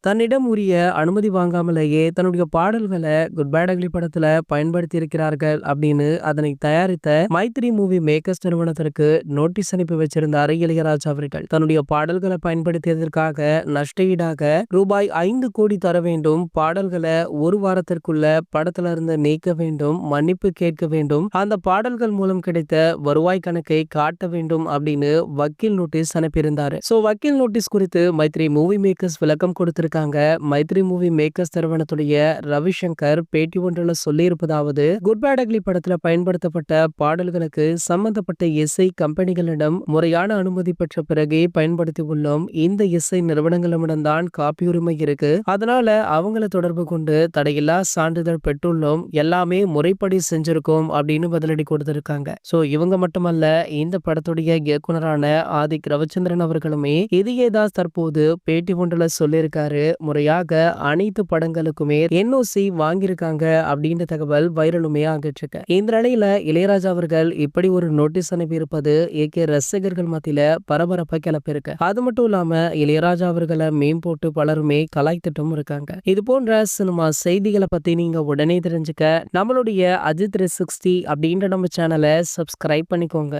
தன்னிடம் உரிய அனுமதி வாங்காமலேயே தன்னுடைய பாடல்களை குட் பேட் அக்லி படத்துல பயன்படுத்தி இருக்கிறார்கள் அப்படின்னு அதனை தயாரித்த மைத்ரி மூவி மேக்கர்ஸ் நிறுவனத்திற்கு நோட்டீஸ் அனுப்பி வச்சிருந்தாரு இளையராஜா அவர்கள். தன்னுடைய பாடல்களை பயன்படுத்தியதற்காக நஷ்டஈடாக ரூபாய் 5 கோடி தர வேண்டும், பாடல்களை ஒரு வாரத்திற்குள்ள படத்துல இருந்து நீக்க வேண்டும், மன்னிப்பு கேட்க வேண்டும், அந்த பாடல்கள் மூலம் கிடைத்த வருவாய் கணக்கை காட்ட வேண்டும் அப்படின்னு வக்கீல் நோட்டீஸ் அனுப்பியிருந்தாரு. வக்கீல் நோட்டீஸ் குறித்து மைத்ரி மூவி மேக்கர்ஸ் விளக்கம் கொடுத்திருக்காங்க. மைத்ரி மூவி மேக்கர்ஸ் நிறுவனத்துடைய ரவிசங்கர் பேட்டி ஒன்றில் சொல்லி இருப்பதாவது, குட் பேட் அக்லி படத்துல பயன்படுத்தப்பட்ட பாடல்களுக்கு சம்பந்தப்பட்ட இசை கம்பெனிகளிடம் முறையான அனுமதி பெற்ற பிறகே பயன்படுத்தி உள்ளோம். இந்த இசை நிறுவனங்களிடம்தான் காப்பி உரிமை இருக்கு, அதனால அவங்கள தொடர்பு கொண்டு தடையில்லா சான்றிதழ் பெற்றுள்ளோம், எல்லாமே முறைப்படி செஞ்சிருக்கோம் அப்படின்னு பதிலடி கொடுத்திருக்காங்க. இவங்க மட்டுமல்ல, இந்த படத்துடைய இயக்குனரான ஆதிக் ரவிச்சந்திரன் அவர்களுமே இதையே தான் தற்போது பேட்டி ஒன்றில் சொல்லியிருக்காரு. முறையாக அனைத்து படங்களுக்குமே NOC வாங்கியிருக்காங்க அப்படின்ற தகவல் வைரலுமே ஆகிட்டு இருக்கு. இந்த நிலையில இளையராஜா அவர்கள் இப்படி ஒரு நோட்டீஸ் அனுப்பி இருப்பது ரசிகர்கள் மத்தியில பரபரப்பை கிளப்பியிருக்கு. அது மட்டும் இல்லாம இளையராஜா அவர்களை மேம் போட்டு பலருமே கலாய்த்துட்டும் இருக்காங்க. இது போன்ற சினிமா செய்திகளை பத்தி நீங்க உடனே தெரிஞ்சுக்க நம்மளுடைய அஜித் 360 அப்படின்ற நம்ம சேனலை சப்ஸ்கிரைப் பண்ணிக்கோங்க.